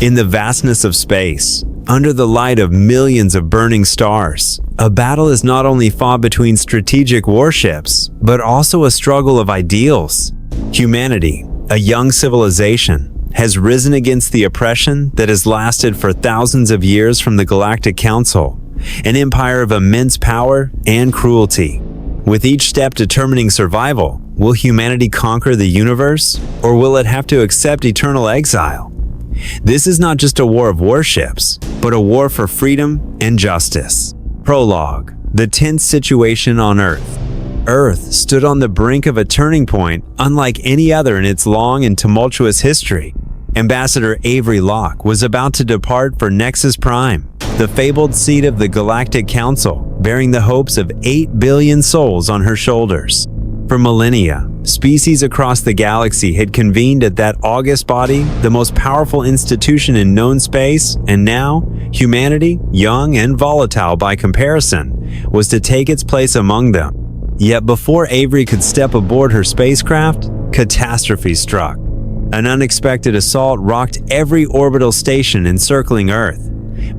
In the vastness of space, under the light of millions of burning stars, a battle is not only fought between strategic warships, but also a struggle of ideals. Humanity, a young civilization, has risen against the oppression that has lasted for thousands of years from the Galactic Council, an empire of immense power and cruelty. With each step determining survival, will humanity conquer the universe, or will it have to accept eternal exile? This is not just a war of warships, but a war for freedom and justice. Prologue: the tense situation on Earth. Earth stood on the brink of a turning point unlike any other in its long and tumultuous history. Ambassador Avery Locke was about to depart for Nexus Prime, the fabled seat of the Galactic Council, bearing the hopes of 8 billion souls on her shoulders. For millennia, species across the galaxy had convened at that august body, the most powerful institution in known space, and now, humanity, young and volatile by comparison, was to take its place among them. Yet before Avery could step aboard her spacecraft, catastrophe struck. An unexpected assault rocked every orbital station encircling Earth.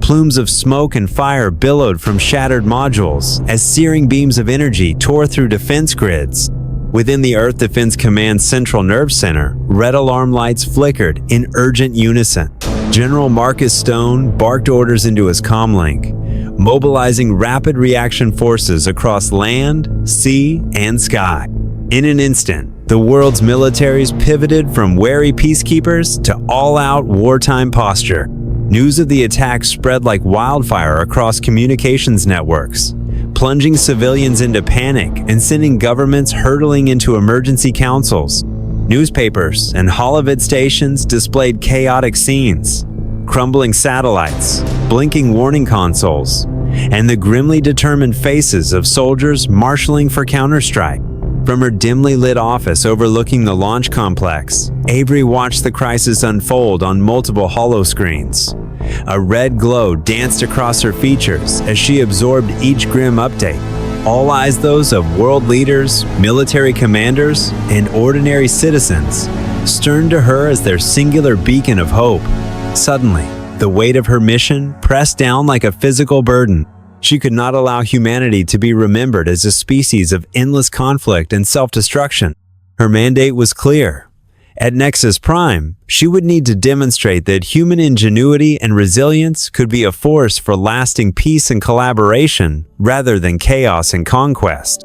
Plumes of smoke and fire billowed from shattered modules as searing beams of energy tore through defense grids. Within the Earth Defense Command's central nerve center, red alarm lights flickered in urgent unison. General Marcus Stone barked orders into his comlink, mobilizing rapid reaction forces across land, sea, and sky. In an instant, the world's militaries pivoted from wary peacekeepers to all-out wartime posture. News of the attack spread like wildfire across communications networks, plunging civilians into panic and sending governments hurtling into emergency councils. Newspapers and holovid stations displayed chaotic scenes, crumbling satellites, blinking warning consoles, and the grimly determined faces of soldiers marshaling for counterstrike. From her dimly lit office overlooking the launch complex, Avery watched the crisis unfold on multiple holoscreens. A red glow danced across her features as she absorbed each grim update. All eyes those of world leaders, military commanders, and ordinary citizens, stern to her as their singular beacon of hope. Suddenly, the weight of her mission pressed down like a physical burden. She could not allow humanity to be remembered as a species of endless conflict and self-destruction. Her mandate was clear. At Nexus Prime, she would need to demonstrate that human ingenuity and resilience could be a force for lasting peace and collaboration rather than chaos and conquest.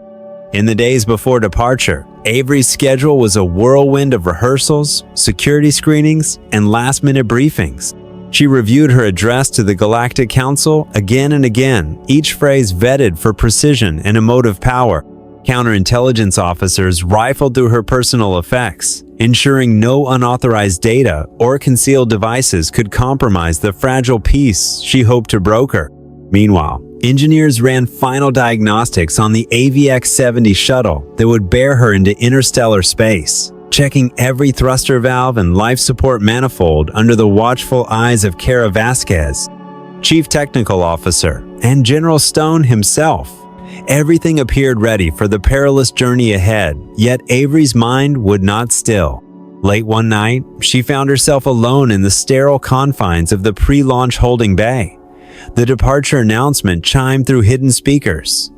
In the days before departure, Avery's schedule was a whirlwind of rehearsals, security screenings, and last-minute briefings. She reviewed her address to the Galactic Council again and again, each phrase vetted for precision and emotive power. Counterintelligence officers rifled through her personal effects, ensuring no unauthorized data or concealed devices could compromise the fragile peace she hoped to broker. Meanwhile, engineers ran final diagnostics on the AVX-70 shuttle that would bear her into interstellar space, checking every thruster valve and life support manifold under the watchful eyes of Kara Vasquez, Chief Technical Officer, and General Stone himself. Everything appeared ready for the perilous journey ahead, yet Avery's mind would not still. Late one night, she found herself alone in the sterile confines of the pre-launch holding bay. The departure announcement chimed through hidden speakers.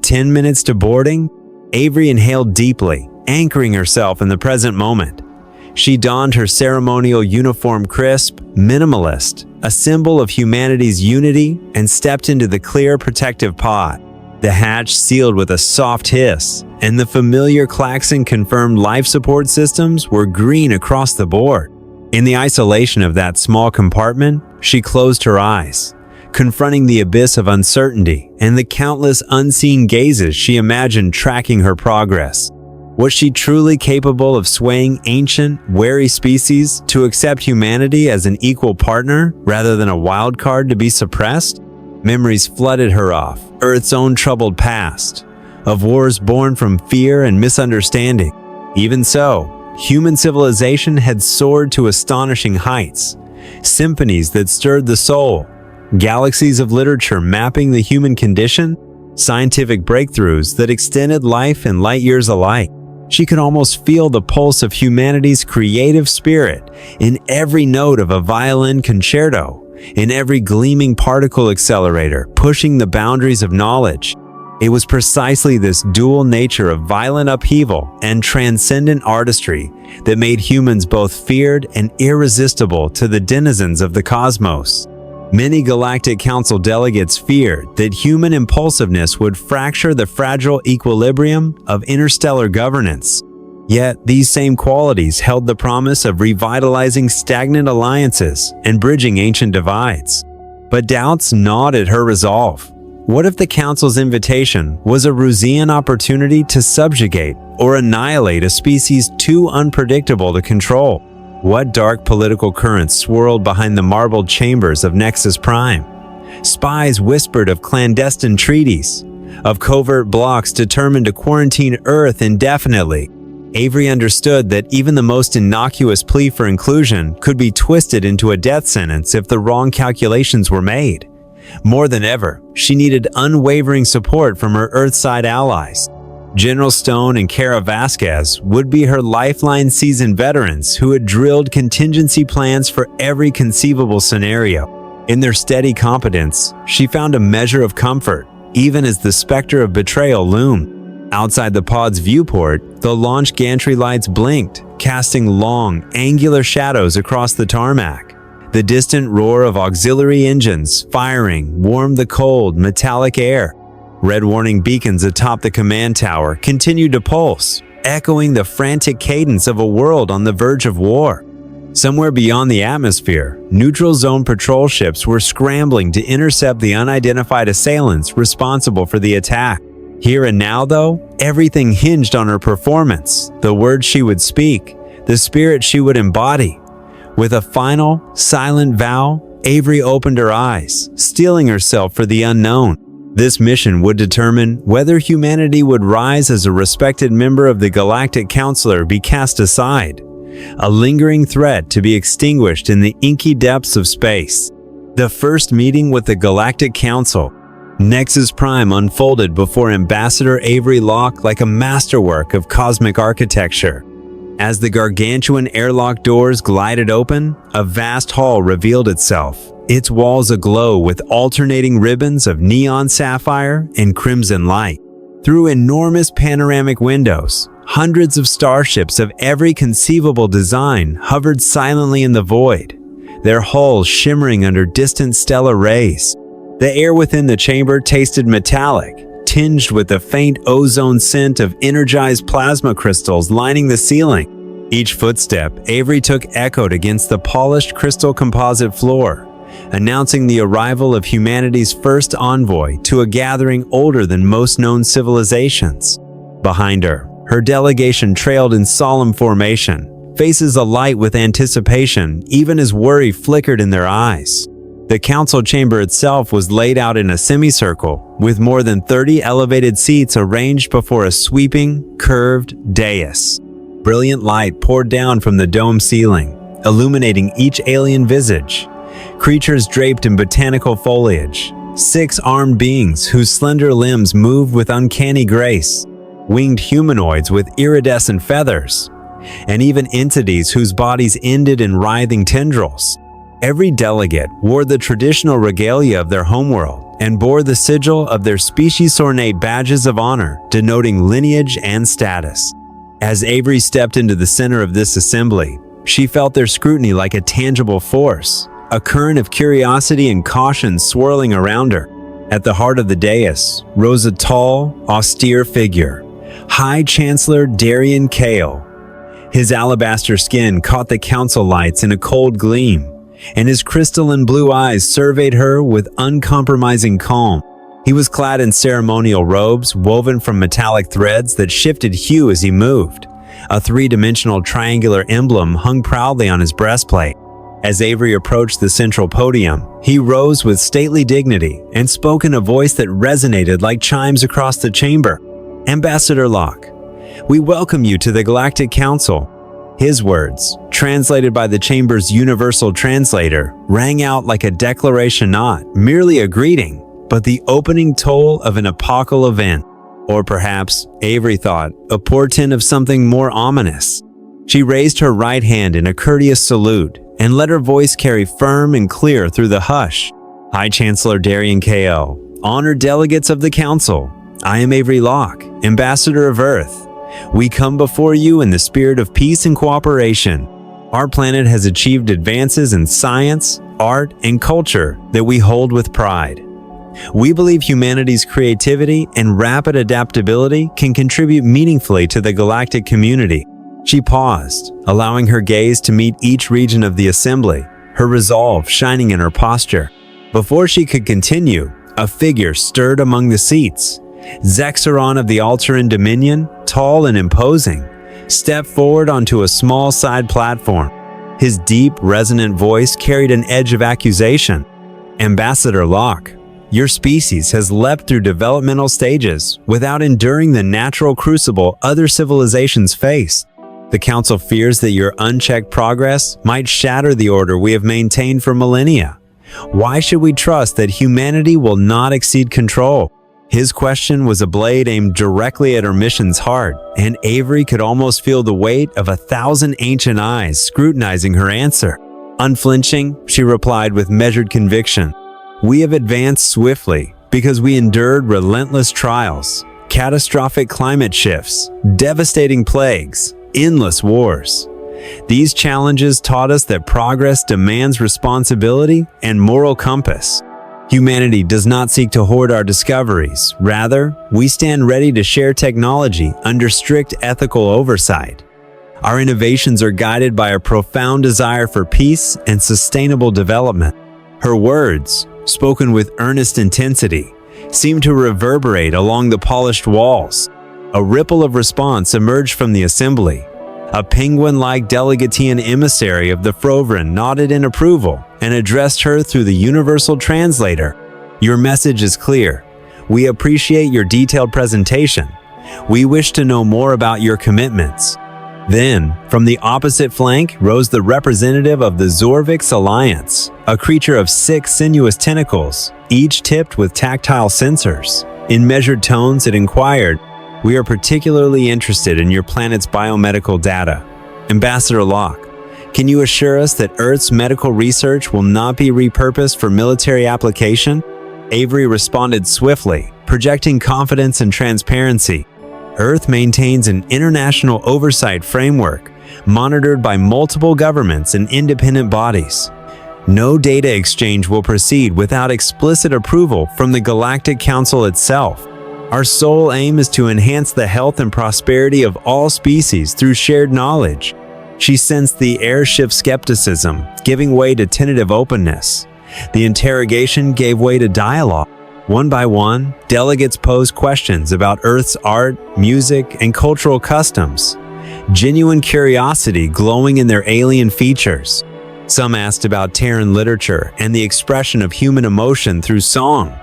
10 minutes to boarding, Avery inhaled deeply, anchoring herself in the present moment. She donned her ceremonial uniform crisp, minimalist, a symbol of humanity's unity, and stepped into the clear protective pod. The hatch sealed with a soft hiss, and the familiar klaxon confirmed life support systems were green across the board. In the isolation of that small compartment, she closed her eyes, confronting the abyss of uncertainty and the countless unseen gazes she imagined tracking her progress. Was she truly capable of swaying ancient, wary species to accept humanity as an equal partner rather than a wild card to be suppressed? Memories flooded her of Earth's own troubled past, of wars born from fear and misunderstanding. Even so, human civilization had soared to astonishing heights, symphonies that stirred the soul, galaxies of literature mapping the human condition, scientific breakthroughs that extended life and light years alike. She could almost feel the pulse of humanity's creative spirit in every note of a violin concerto, in every gleaming particle accelerator, pushing the boundaries of knowledge. It was precisely this dual nature of violent upheaval and transcendent artistry that made humans both feared and irresistible to the denizens of the cosmos. Many Galactic Council delegates feared that human impulsiveness would fracture the fragile equilibrium of interstellar governance. Yet, these same qualities held the promise of revitalizing stagnant alliances and bridging ancient divides. But doubts gnawed at her resolve. What if the Council's invitation was a Rusian opportunity to subjugate or annihilate a species too unpredictable to control? What dark political currents swirled behind the marbled chambers of Nexus Prime? Spies whispered of clandestine treaties, of covert blocs determined to quarantine Earth indefinitely. Avery understood that even the most innocuous plea for inclusion could be twisted into a death sentence if the wrong calculations were made. More than ever, she needed unwavering support from her Earthside allies. General Stone and Kara Vasquez would be her lifeline, seasoned veterans who had drilled contingency plans for every conceivable scenario. In their steady competence, she found a measure of comfort, even as the specter of betrayal loomed. Outside the pod's viewport, the launch gantry lights blinked, casting long, angular shadows across the tarmac. The distant roar of auxiliary engines firing warmed the cold, metallic air. Red warning beacons atop the command tower continued to pulse, echoing the frantic cadence of a world on the verge of war. Somewhere beyond the atmosphere, neutral zone patrol ships were scrambling to intercept the unidentified assailants responsible for the attack. Here and now, though, everything hinged on her performance, the words she would speak, the spirit she would embody. With a final, silent vow, Avery opened her eyes, steeling herself for the unknown. This mission would determine whether humanity would rise as a respected member of the Galactic Council or be cast aside, a lingering threat to be extinguished in the inky depths of space. The first meeting with the Galactic Council. Nexus Prime unfolded before Ambassador Avery Locke like a masterwork of cosmic architecture. As the gargantuan airlock doors glided open, a vast hall revealed itself, its walls aglow with alternating ribbons of neon sapphire and crimson light. Through enormous panoramic windows, hundreds of starships of every conceivable design hovered silently in the void, their hulls shimmering under distant stellar rays. The air within the chamber tasted metallic, tinged with the faint ozone scent of energized plasma crystals lining the ceiling. Each footstep Avery took echoed against the polished crystal composite floor, announcing the arrival of humanity's first envoy to a gathering older than most known civilizations. Behind her, her delegation trailed in solemn formation, faces alight with anticipation even as worry flickered in their eyes. The council chamber itself was laid out in a semicircle, with more than 30 elevated seats arranged before a sweeping, curved dais. Brilliant light poured down from the dome ceiling, illuminating each alien visage. Creatures draped in botanical foliage, 6 armed beings whose slender limbs moved with uncanny grace, winged humanoids with iridescent feathers, and even entities whose bodies ended in writhing tendrils. Every delegate wore the traditional regalia of their homeworld and bore the sigil of their species' ornate badges of honor, denoting lineage and status. As Avery stepped into the center of this assembly, she felt their scrutiny like a tangible force, a current of curiosity and caution swirling around her. At the heart of the dais rose a tall, austere figure, High Chancellor Darian Kale. His alabaster skin caught the council lights in a cold gleam, and his crystalline blue eyes surveyed her with uncompromising calm. He was clad in ceremonial robes woven from metallic threads that shifted hue as he moved. A 3-dimensional triangular emblem hung proudly on his breastplate. As Avery approached the central podium, he rose with stately dignity and spoke in a voice that resonated like chimes across the chamber. "Ambassador Locke, we welcome you to the Galactic Council." His words, translated by the chamber's universal translator, rang out like a declaration, not merely a greeting, but the opening toll of an epochal event. Or perhaps, Avery thought, a portent of something more ominous. She raised her right hand in a courteous salute and let her voice carry firm and clear through the hush. High Chancellor Darian K.O., honored delegates of the Council, I am Avery Locke, Ambassador of Earth. We come before you in the spirit of peace and cooperation. Our planet has achieved advances in science, art, and culture that we hold with pride. We believe humanity's creativity and rapid adaptability can contribute meaningfully to the galactic community. She paused, allowing her gaze to meet each region of the assembly, her resolve shining in her posture. Before she could continue, a figure stirred among the seats. Zexaron of the Alteran Dominion, tall and imposing, stepped forward onto a small side platform. His deep, resonant voice carried an edge of accusation. Ambassador Locke, your species has leapt through developmental stages without enduring the natural crucible other civilizations face. The Council fears that your unchecked progress might shatter the order we have maintained for millennia. Why should we trust that humanity will not exceed control? His question was a blade aimed directly at her mission's heart, and Avery could almost feel the weight of 1,000 ancient eyes scrutinizing her answer. Unflinching, she replied with measured conviction, we have advanced swiftly because we endured relentless trials, catastrophic climate shifts, devastating plagues, endless wars. These challenges taught us that progress demands responsibility and moral compass. Humanity does not seek to hoard our discoveries. Rather, we stand ready to share technology under strict ethical oversight. Our innovations are guided by a profound desire for peace and sustainable development. Her words, spoken with earnest intensity, seemed to reverberate along the polished walls. A ripple of response emerged from the assembly. A penguin-like delegatean emissary of the Frovrin nodded in approval and addressed her through the universal translator. Your message is clear. We appreciate your detailed presentation. We wish to know more about your commitments. Then, from the opposite flank rose the representative of the Zorvix Alliance, a creature of 6 sinuous tentacles, each tipped with tactile sensors. In measured tones, it inquired, we are particularly interested in your planet's biomedical data. Ambassador Locke, can you assure us that Earth's medical research will not be repurposed for military application? Avery responded swiftly, projecting confidence and transparency. Earth maintains an international oversight framework, monitored by multiple governments and independent bodies. No data exchange will proceed without explicit approval from the Galactic Council itself. Our sole aim is to enhance the health and prosperity of all species through shared knowledge. She sensed the airship's skepticism, giving way to tentative openness. The interrogation gave way to dialogue. One by one, delegates posed questions about Earth's art, music, and cultural customs, genuine curiosity glowing in their alien features. Some asked about Terran literature and the expression of human emotion through song.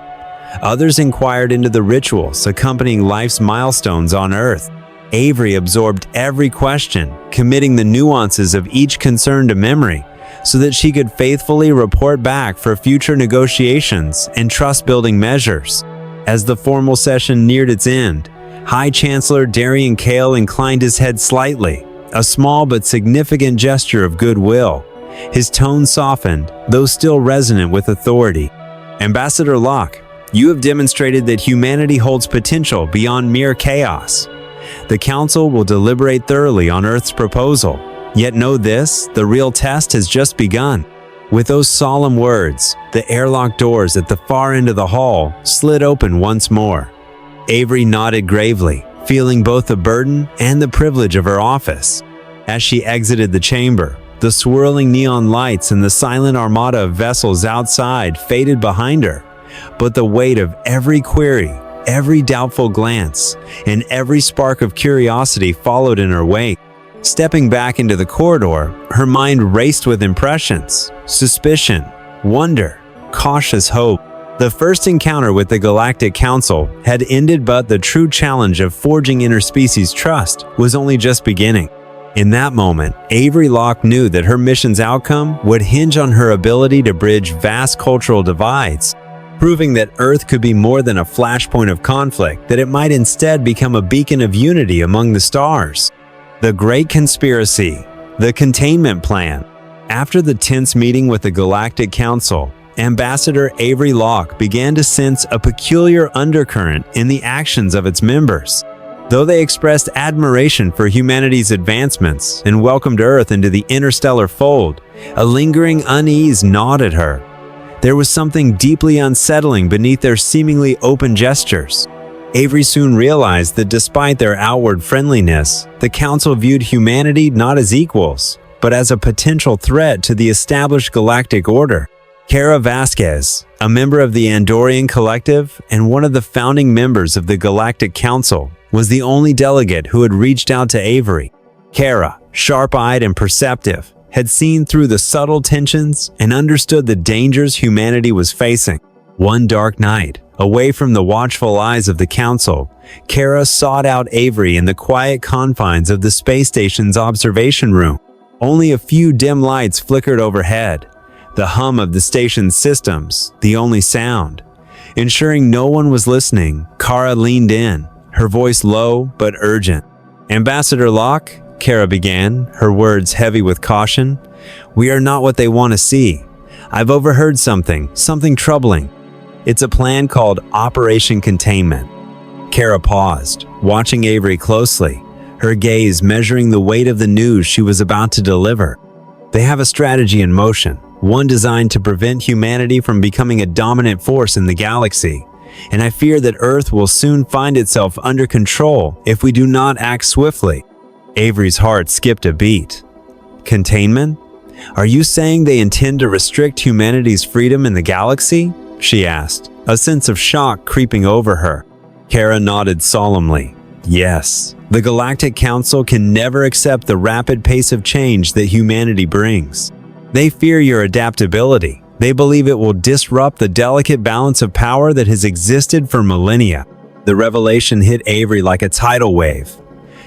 Others inquired into the rituals accompanying life's milestones on Earth. Avery absorbed every question, committing the nuances of each concern to memory, so that she could faithfully report back for future negotiations and trust-building measures. As the formal session neared its end, High Chancellor Darian K.O. inclined his head slightly, a small but significant gesture of goodwill. His tone softened, though still resonant with authority. Ambassador Locke, you have demonstrated that humanity holds potential beyond mere chaos. The Council will deliberate thoroughly on Earth's proposal. Yet know this, the real test has just begun. With those solemn words, the airlock doors at the far end of the hall slid open once more. Avery nodded gravely, feeling both the burden and the privilege of her office. As she exited the chamber, the swirling neon lights and the silent armada of vessels outside faded behind her. But the weight of every query, every doubtful glance, and every spark of curiosity followed in her wake. Stepping back into the corridor, her mind raced with impressions, suspicion, wonder, cautious hope. The first encounter with the Galactic Council had ended, but the true challenge of forging interspecies trust was only just beginning. In that moment, Avery Locke knew that her mission's outcome would hinge on her ability to bridge vast cultural divides. proving that Earth could be more than a flashpoint of conflict, that it might instead become a beacon of unity among the stars. The Great Conspiracy, the Containment Plan. After the tense meeting with the Galactic Council, Ambassador Avery Locke began to sense a peculiar undercurrent in the actions of its members. Though they expressed admiration for humanity's advancements and welcomed Earth into the interstellar fold, a lingering unease gnawed at her. There was something deeply unsettling beneath their seemingly open gestures. Avery soon realized that despite their outward friendliness, the Council viewed humanity not as equals, but as a potential threat to the established galactic order. Kara Vasquez, a member of the Andorian Collective and one of the founding members of the Galactic Council, was the only delegate who had reached out to Avery. Kara, sharp-eyed and perceptive, had seen through the subtle tensions and understood the dangers humanity was facing. One dark night, away from the watchful eyes of the Council, Kara sought out Avery in the quiet confines of the space station's observation room. Only a few dim lights flickered overhead, the hum of the station's systems, the only sound. Ensuring no one was listening, Kara leaned in, her voice low but urgent. "Ambassador Locke," Kara began, her words heavy with caution, "we are not what they want to see. I've overheard something troubling. It's a plan called Operation Containment." Kara paused, watching Avery closely, her gaze measuring the weight of the news she was about to deliver. "They have a strategy in motion, one designed to prevent humanity from becoming a dominant force in the galaxy. And I fear that Earth will soon find itself under control if we do not act swiftly." Avery's heart skipped a beat. "Containment? Are you saying they intend to restrict humanity's freedom in the galaxy?" she asked, a sense of shock creeping over her. Kara nodded solemnly. "Yes, the Galactic Council can never accept the rapid pace of change that humanity brings. They fear your adaptability. They believe it will disrupt the delicate balance of power that has existed for millennia." The revelation hit Avery like a tidal wave.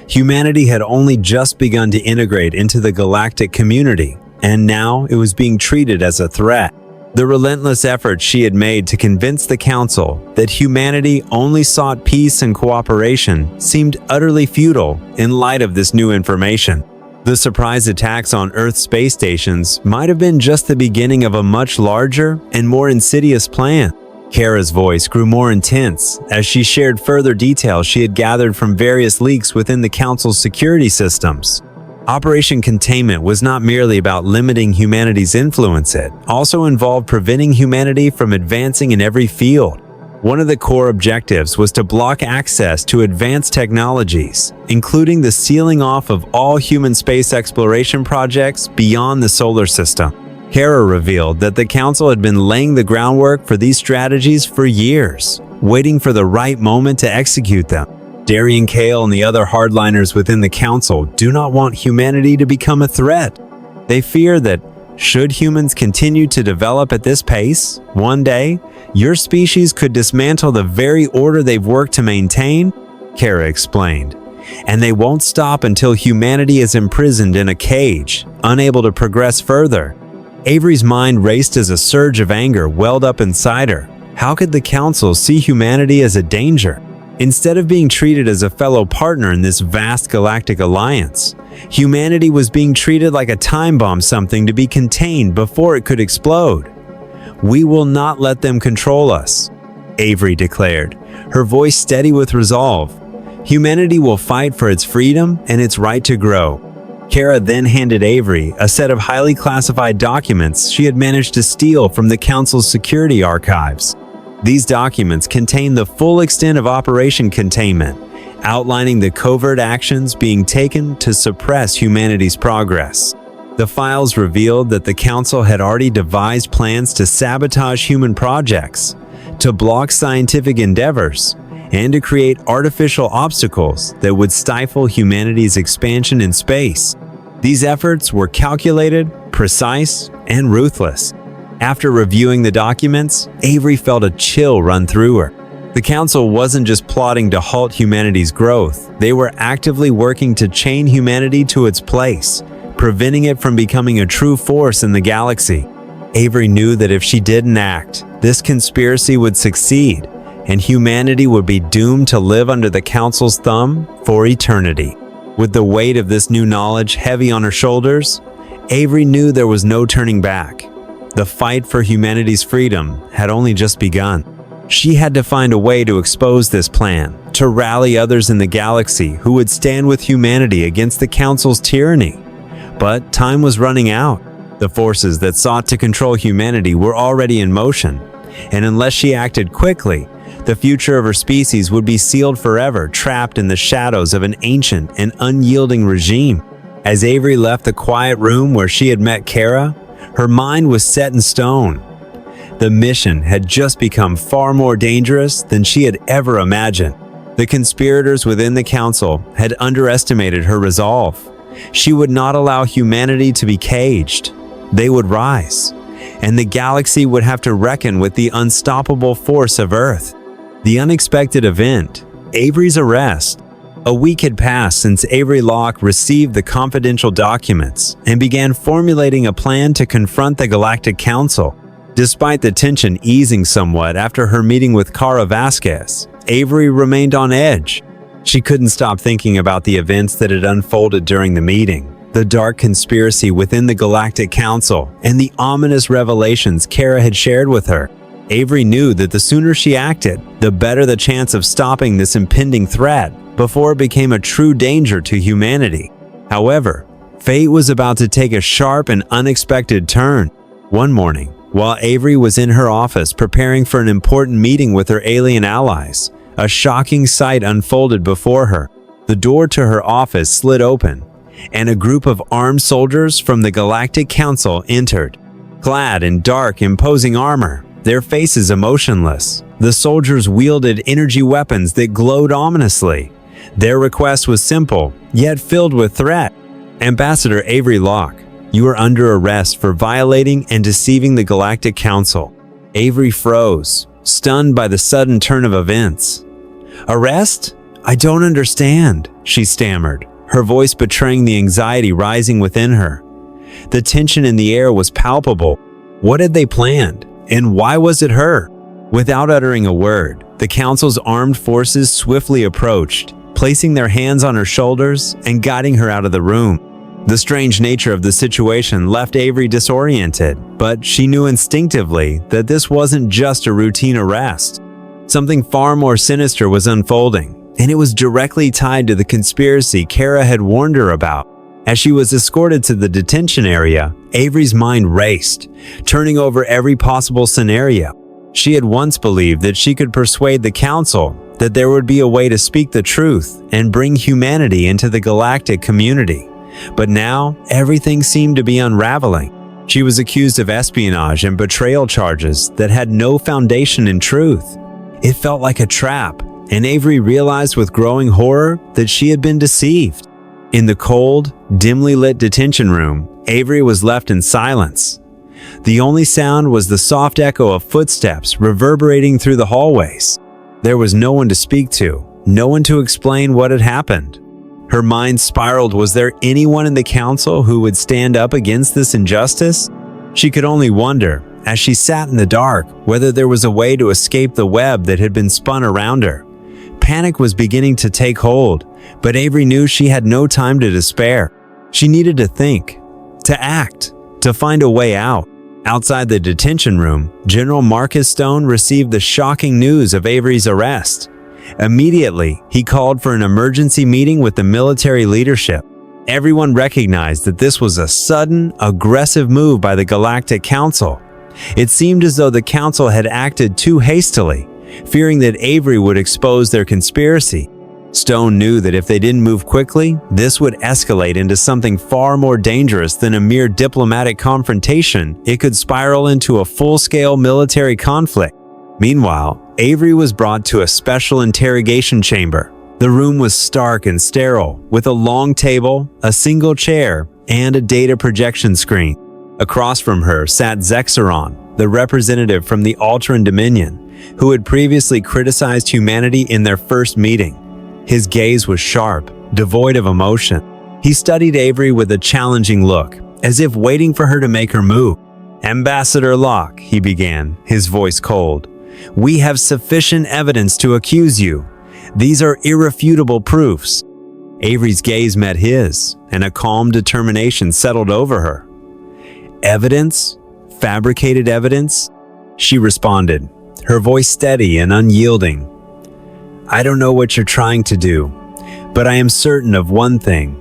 Humanity had only just begun to integrate into the galactic community, and now it was being treated as a threat. The relentless efforts she had made to convince the Council that humanity only sought peace and cooperation seemed utterly futile in light of this new information. The surprise attacks on Earth space stations might have been just the beginning of a much larger and more insidious plan. Kara's voice grew more intense as she shared further details she had gathered from various leaks within the Council's security systems. Operation Containment was not merely about limiting humanity's influence, it also involved preventing humanity from advancing in every field. One of the core objectives was to block access to advanced technologies, including the sealing off of all human space exploration projects beyond the solar system. Kara revealed that the Council had been laying the groundwork for these strategies for years, waiting for the right moment to execute them. Darian Kale and the other hardliners within the Council do not want humanity to become a threat. They fear that, should humans continue to develop at this pace, one day, your species could dismantle the very order they've worked to maintain, Kara explained. And they won't stop until humanity is imprisoned in a cage, unable to progress further. Avery's mind raced as a surge of anger welled up inside her. How could the Council see humanity as a danger? Instead of being treated as a fellow partner in this vast galactic alliance, humanity was being treated like a time bomb, something to be contained before it could explode. "We will not let them control us," Avery declared, her voice steady with resolve. "Humanity will fight for its freedom and its right to grow." Kara then handed Avery a set of highly classified documents she had managed to steal from the Council's security archives. These documents contain the full extent of Operation Containment, outlining the covert actions being taken to suppress humanity's progress. The files revealed that the Council had already devised plans to sabotage human projects, to block scientific endeavors, and to create artificial obstacles that would stifle humanity's expansion in space. These efforts were calculated, precise, and ruthless. After reviewing the documents, Avery felt a chill run through her. The Council wasn't just plotting to halt humanity's growth, they were actively working to chain humanity to its place, preventing it from becoming a true force in the galaxy. Avery knew that if she didn't act, this conspiracy would succeed, and humanity would be doomed to live under the Council's thumb for eternity. With the weight of this new knowledge heavy on her shoulders, Avery knew there was no turning back. The fight for humanity's freedom had only just begun. She had to find a way to expose this plan, to rally others in the galaxy who would stand with humanity against the Council's tyranny. But time was running out. The forces that sought to control humanity were already in motion, and unless she acted quickly, the future of her species would be sealed forever, trapped in the shadows of an ancient and unyielding regime. As Avery left the quiet room where she had met Kara, her mind was set in stone. The mission had just become far more dangerous than she had ever imagined. The conspirators within the Council had underestimated her resolve. She would not allow humanity to be caged. They would rise, and the galaxy would have to reckon with the unstoppable force of Earth. The unexpected event, Avery's arrest. A week had passed since Avery Locke received the confidential documents and began formulating a plan to confront the Galactic Council. Despite the tension easing somewhat after her meeting with Kara Vasquez, Avery remained on edge. She couldn't stop thinking about the events that had unfolded during the meeting, the dark conspiracy within the Galactic Council, and the ominous revelations Kara had shared with her. Avery knew that the sooner she acted, the better the chance of stopping this impending threat before it became a true danger to humanity. However, fate was about to take a sharp and unexpected turn. One morning, while Avery was in her office preparing for an important meeting with her alien allies, a shocking sight unfolded before her. The door to her office slid open, and a group of armed soldiers from the Galactic Council entered. Clad in dark, imposing armor, their faces emotionless, the soldiers wielded energy weapons that glowed ominously. Their request was simple, yet filled with threat. Ambassador Avery Locke, you are under arrest for violating and deceiving the Galactic Council. Avery froze, stunned by the sudden turn of events. Arrest? I don't understand, she stammered, her voice betraying the anxiety rising within her. The tension in the air was palpable. What had they planned? And why was it her? Without uttering a word, the Council's armed forces swiftly approached, placing their hands on her shoulders and guiding her out of the room. The strange nature of the situation left Avery disoriented, but she knew instinctively that this wasn't just a routine arrest. Something far more sinister was unfolding, and it was directly tied to the conspiracy Kara had warned her about. As she was escorted to the detention area, Avery's mind raced, turning over every possible scenario. She had once believed that she could persuade the Council that there would be a way to speak the truth and bring humanity into the galactic community. But now, everything seemed to be unraveling. She was accused of espionage and betrayal charges that had no foundation in truth. It felt like a trap, and Avery realized with growing horror that she had been deceived. In the cold, dimly lit detention room, Avery was left in silence. The only sound was the soft echo of footsteps reverberating through the hallways. There was no one to speak to, no one to explain what had happened. Her mind spiraled. Was there anyone in the Council who would stand up against this injustice? She could only wonder, as she sat in the dark, whether there was a way to escape the web that had been spun around her. Panic was beginning to take hold, but Avery knew she had no time to despair. She needed to think, to act, to find a way out. Outside the detention room, General Marcus Stone received the shocking news of Avery's arrest. Immediately, he called for an emergency meeting with the military leadership. Everyone recognized that this was a sudden, aggressive move by the Galactic Council. It seemed as though the Council had acted too hastily, fearing that Avery would expose their conspiracy. Stone knew that if they didn't move quickly, this would escalate into something far more dangerous than a mere diplomatic confrontation. It could spiral into a full-scale military conflict. Meanwhile, Avery was brought to a special interrogation chamber. The room was stark and sterile, with a long table, a single chair, and a data projection screen. Across from her sat Zexeron, the representative from the Alteran Dominion, who had previously criticized humanity in their first meeting. His gaze was sharp, devoid of emotion. He studied Avery with a challenging look, as if waiting for her to make her move. "Ambassador Locke," he began, his voice cold. "We have sufficient evidence to accuse you. These are irrefutable proofs." Avery's gaze met his, and a calm determination settled over her. "Evidence? Fabricated evidence?" she responded, her voice steady and unyielding. "I don't know what you're trying to do, but I am certain of one thing.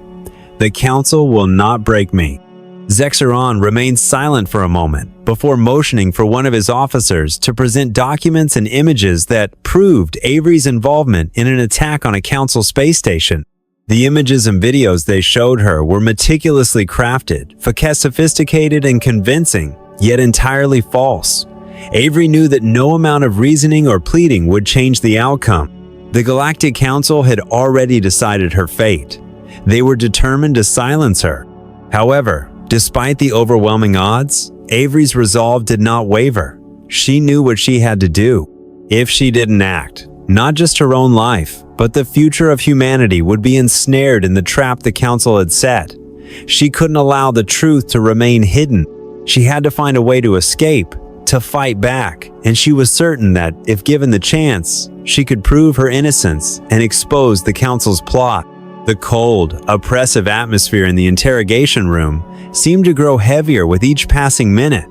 The Council will not break me." Zexeron remained silent for a moment before motioning for one of his officers to present documents and images that proved Avery's involvement in an attack on a Council space station. The images and videos they showed her were meticulously crafted, sophisticated and convincing, yet entirely false. Avery knew that no amount of reasoning or pleading would change the outcome. The Galactic Council had already decided her fate. They were determined to silence her. However, despite the overwhelming odds, Avery's resolve did not waver. She knew what she had to do. If she didn't act, not just her own life, but the future of humanity would be ensnared in the trap the Council had set. She couldn't allow the truth to remain hidden. She had to find a way to escape, to fight back, and she was certain that, if given the chance, she could prove her innocence and expose the Council's plot. The cold, oppressive atmosphere in the interrogation room seemed to grow heavier with each passing minute.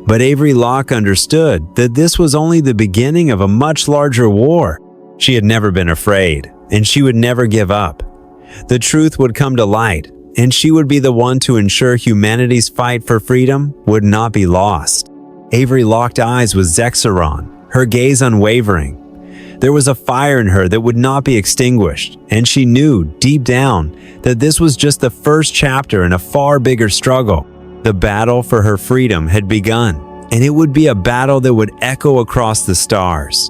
But Avery Locke understood that this was only the beginning of a much larger war. She had never been afraid, and she would never give up. The truth would come to light, and she would be the one to ensure humanity's fight for freedom would not be lost. Avery locked eyes with Zexeron, her gaze unwavering. There was a fire in her that would not be extinguished, and she knew, deep down, that this was just the first chapter in a far bigger struggle. The battle for her freedom had begun, and it would be a battle that would echo across the stars.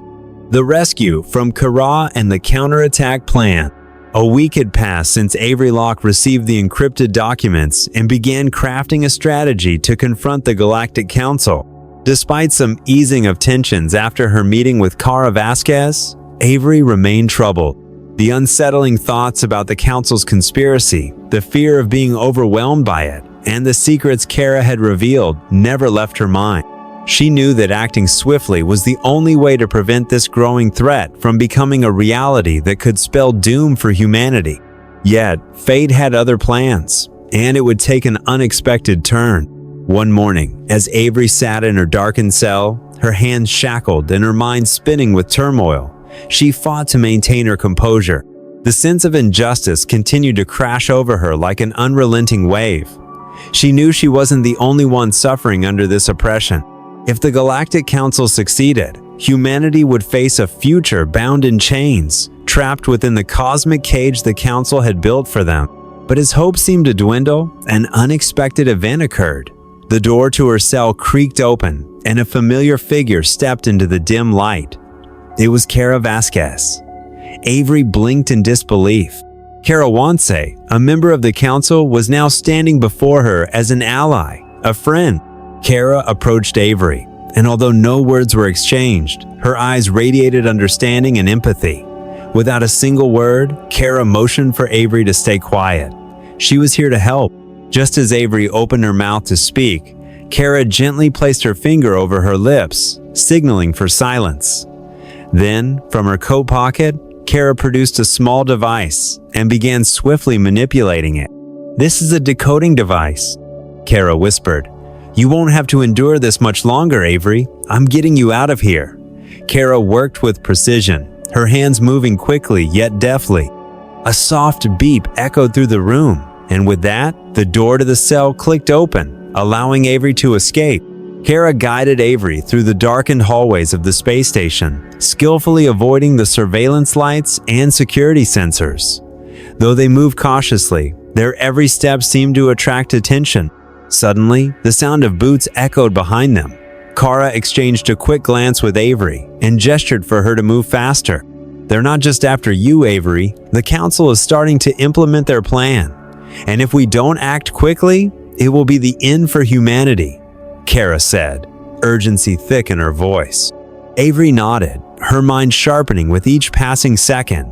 The rescue from Kara and the counterattack plan. A week had passed since Avery Locke received the encrypted documents and began crafting a strategy to confront the Galactic Council. Despite some easing of tensions after her meeting with Kara Vasquez, Avery remained troubled. The unsettling thoughts about the Council's conspiracy, the fear of being overwhelmed by it, and the secrets Kara had revealed never left her mind. She knew that acting swiftly was the only way to prevent this growing threat from becoming a reality that could spell doom for humanity. Yet, fate had other plans, and it would take an unexpected turn. One morning, as Avery sat in her darkened cell, her hands shackled and her mind spinning with turmoil, she fought to maintain her composure. The sense of injustice continued to crash over her like an unrelenting wave. She knew she wasn't the only one suffering under this oppression. If the Galactic Council succeeded, humanity would face a future bound in chains, trapped within the cosmic cage the Council had built for them. But as hope seemed to dwindle, an unexpected event occurred. The door to her cell creaked open, and a familiar figure stepped into the dim light. It was Kara Vasquez. Avery blinked in disbelief. Kara Wanse, a member of the Council, was now standing before her as an ally, a friend. Kara approached Avery, and although no words were exchanged, her eyes radiated understanding and empathy. Without a single word, Kara motioned for Avery to stay quiet. She was here to help. Just as Avery opened her mouth to speak, Kara gently placed her finger over her lips, signaling for silence. Then, from her coat pocket, Kara produced a small device and began swiftly manipulating it. "This is a decoding device," Kara whispered. "You won't have to endure this much longer, Avery. I'm getting you out of here." Kara worked with precision, her hands moving quickly yet deftly. A soft beep echoed through the room, and with that, the door to the cell clicked open, allowing Avery to escape. Kara guided Avery through the darkened hallways of the space station, skillfully avoiding the surveillance lights and security sensors. Though they moved cautiously, their every step seemed to attract attention. Suddenly, the sound of boots echoed behind them. Kara exchanged a quick glance with Avery and gestured for her to move faster. "They're not just after you, Avery. The Council is starting to implement their plan. And if we don't act quickly, it will be the end for humanity," Kara said, urgency thick in her voice. Avery nodded, her mind sharpening with each passing second.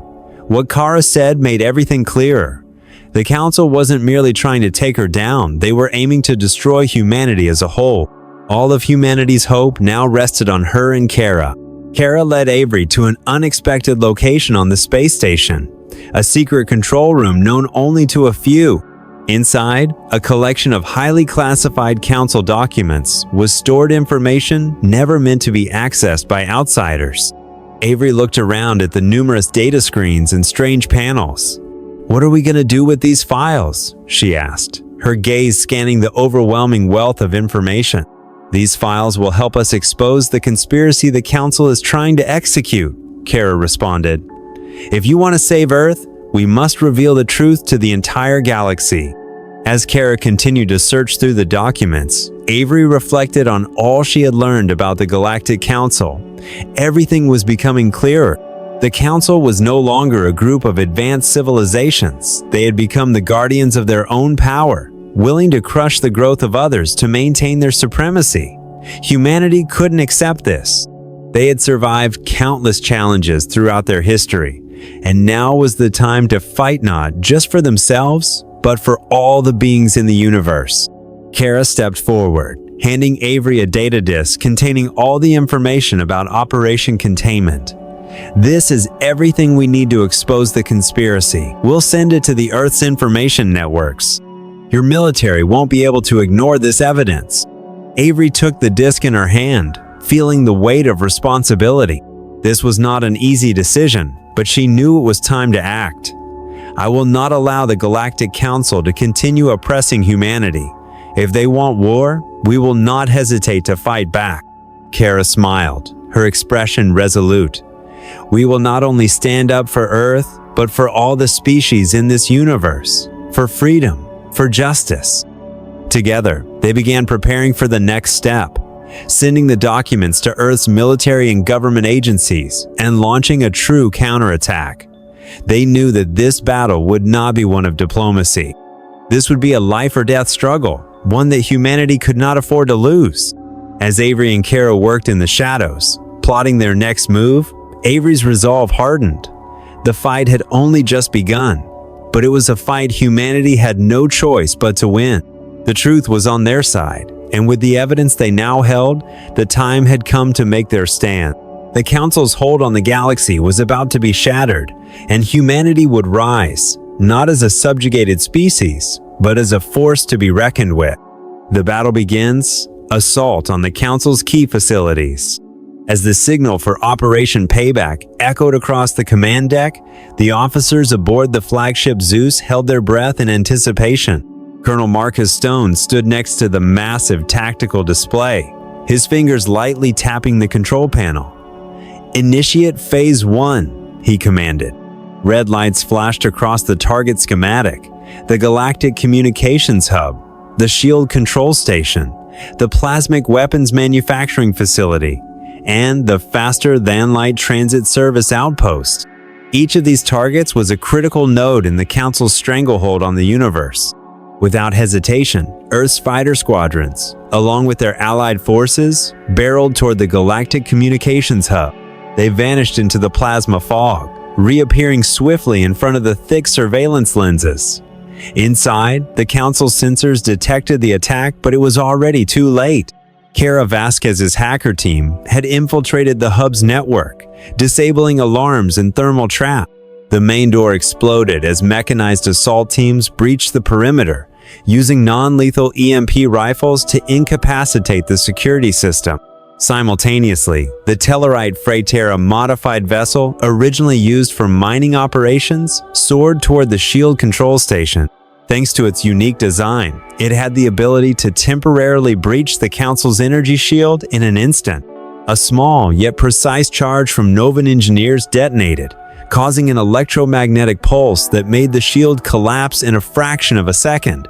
What Kara said made everything clearer. The Council wasn't merely trying to take her down, they were aiming to destroy humanity as a whole. All of humanity's hope now rested on her and Kara. Kara led Avery to an unexpected location on the space station, a secret control room known only to a few. Inside, a collection of highly classified council documents was stored information never meant to be accessed by outsiders. Avery looked around at the numerous data screens and strange panels. "What are we going to do with these files?" she asked, her gaze scanning the overwhelming wealth of information. "These files will help us expose the conspiracy the Council is trying to execute," Kara responded. "If you want to save Earth, we must reveal the truth to the entire galaxy." As Kara continued to search through the documents, Avery reflected on all she had learned about the Galactic Council. Everything was becoming clearer. The Council was no longer a group of advanced civilizations. They had become the guardians of their own power, willing to crush the growth of others to maintain their supremacy. Humanity couldn't accept this. They had survived countless challenges throughout their history, and now was the time to fight not just for themselves, but for all the beings in the universe. Kara stepped forward, handing Avery a data disk containing all the information about Operation Containment. "This is everything we need to expose the conspiracy. We'll send it to the Earth's information networks. Your military won't be able to ignore this evidence." Avery took the disk in her hand, feeling the weight of responsibility. This was not an easy decision, but she knew it was time to act. "I will not allow the Galactic Council to continue oppressing humanity. If they want war, we will not hesitate to fight back." Kara smiled, her expression resolute. "We will not only stand up for Earth, but for all the species in this universe, for freedom, for justice." Together, they began preparing for the next step, sending the documents to Earth's military and government agencies and launching a true counterattack. They knew that this battle would not be one of diplomacy. This would be a life or death struggle, one that humanity could not afford to lose. As Avery and Kara worked in the shadows, plotting their next move, Avery's resolve hardened. The fight had only just begun, but it was a fight humanity had no choice but to win. The truth was on their side, and with the evidence they now held, the time had come to make their stand. The Council's hold on the galaxy was about to be shattered, and humanity would rise, not as a subjugated species, but as a force to be reckoned with. The battle begins, assault on the Council's key facilities. As the signal for Operation Payback echoed across the command deck, the officers aboard the flagship Zeus held their breath in anticipation. Colonel Marcus Stone stood next to the massive tactical display, his fingers lightly tapping the control panel. "Initiate Phase 1, he commanded. Red lights flashed across the target schematic, the Galactic Communications Hub, the Shield Control Station, the Plasmic Weapons Manufacturing Facility, and the Faster-Than-Light Transit Service Outpost. Each of these targets was a critical node in the Council's stranglehold on the universe. Without hesitation, Earth's fighter squadrons, along with their allied forces, barreled toward the Galactic Communications Hub. They vanished into the plasma fog, reappearing swiftly in front of the thick surveillance lenses. Inside, the Council's sensors detected the attack, but it was already too late. Kara Vasquez's hacker team had infiltrated the hub's network, disabling alarms and thermal trap. The main door exploded as mechanized assault teams breached the perimeter, using non-lethal EMP rifles to incapacitate the security system. Simultaneously, the Tellarite Freighter modified vessel, originally used for mining operations, soared toward the shield control station. Thanks to its unique design, it had the ability to temporarily breach the Council's energy shield in an instant. A small yet precise charge from Novan engineers detonated, causing an electromagnetic pulse that made the shield collapse in a fraction of a second.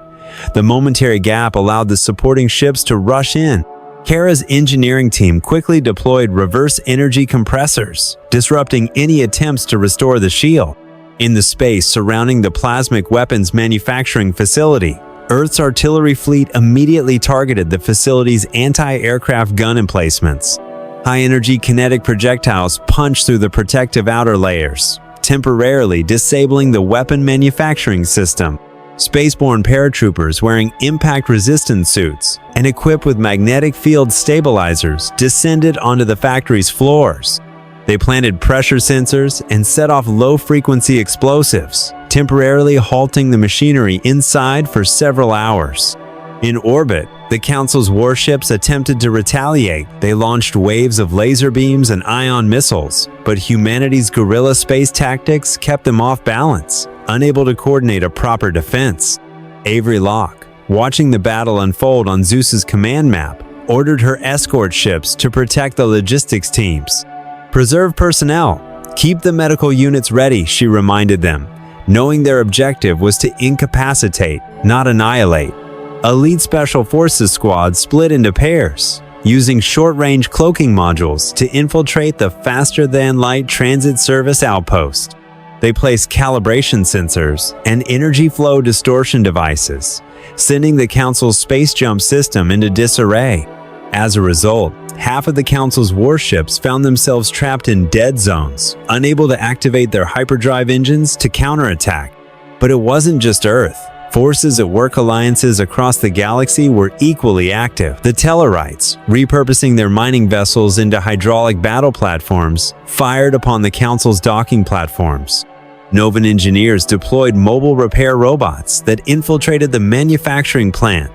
The momentary gap allowed the supporting ships to rush in. Kara's engineering team quickly deployed reverse energy compressors, disrupting any attempts to restore the shield. In the space surrounding the Plasmic Weapons Manufacturing Facility, Earth's artillery fleet immediately targeted the facility's anti-aircraft gun emplacements. High-energy kinetic projectiles punched through the protective outer layers, temporarily disabling the weapon manufacturing system. Spaceborne paratroopers wearing impact-resistant suits and equipped with magnetic field stabilizers descended onto the factory's floors. They planted pressure sensors and set off low-frequency explosives, temporarily halting the machinery inside for several hours. In orbit, the Council's warships attempted to retaliate. They launched waves of laser beams and ion missiles, but humanity's guerrilla space tactics kept them off balance, unable to coordinate a proper defense. Avery Locke, watching the battle unfold on Zeus's command map, ordered her escort ships to protect the logistics teams. "Preserve personnel. Keep the medical units ready," she reminded them, knowing their objective was to incapacitate, not annihilate. Elite Special Forces squads split into pairs, using short-range cloaking modules to infiltrate the faster-than-light transit service outpost. They placed calibration sensors and energy flow distortion devices, sending the Council's space jump system into disarray. As a result, half of the Council's warships found themselves trapped in dead zones, unable to activate their hyperdrive engines to counterattack. But it wasn't just Earth. Forces at work alliances across the galaxy were equally active. The Tellarites, repurposing their mining vessels into hydraulic battle platforms, fired upon the Council's docking platforms. Novan engineers deployed mobile repair robots that infiltrated the manufacturing plant,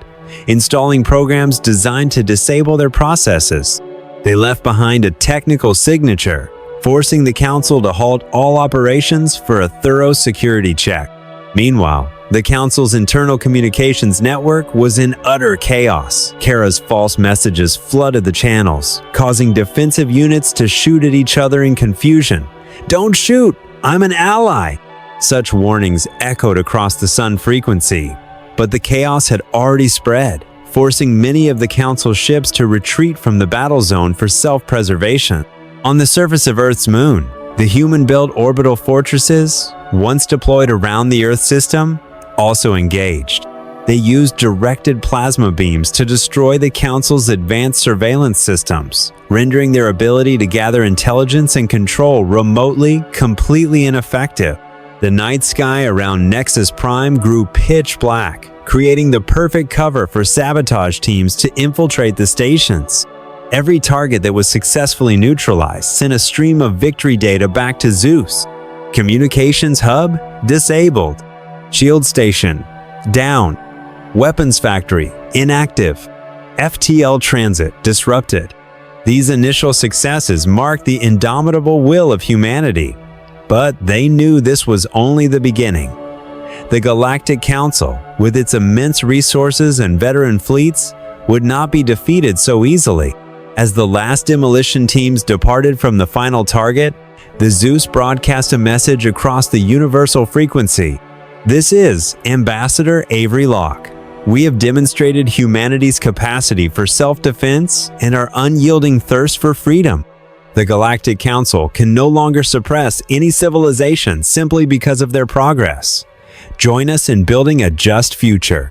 installing programs designed to disable their processes. They left behind a technical signature, forcing the Council to halt all operations for a thorough security check. Meanwhile, the Council's internal communications network was in utter chaos. Kara's false messages flooded the channels, causing defensive units to shoot at each other in confusion. "Don't shoot! I'm an ally!" Such warnings echoed across the Sun frequency. But the chaos had already spread, forcing many of the Council ships to retreat from the battle zone for self-preservation. On the surface of Earth's moon, the human-built orbital fortresses, once deployed around the Earth system, also engaged. They used directed plasma beams to destroy the Council's advanced surveillance systems, rendering their ability to gather intelligence and control remotely completely ineffective. The night sky around Nexus Prime grew pitch black, creating the perfect cover for sabotage teams to infiltrate the stations. Every target that was successfully neutralized sent a stream of victory data back to Zeus. Communications hub disabled. Shield station down. Weapons factory inactive. FTL transit disrupted. These initial successes marked the indomitable will of humanity. But they knew this was only the beginning. The Galactic Council, with its immense resources and veteran fleets, would not be defeated so easily. As the last demolition teams departed from the final target, the Zeus broadcast a message across the universal frequency. "This is Ambassador Avery Locke. We have demonstrated humanity's capacity for self-defense and our unyielding thirst for freedom. The Galactic Council can no longer suppress any civilization simply because of their progress. Join us in building a just future."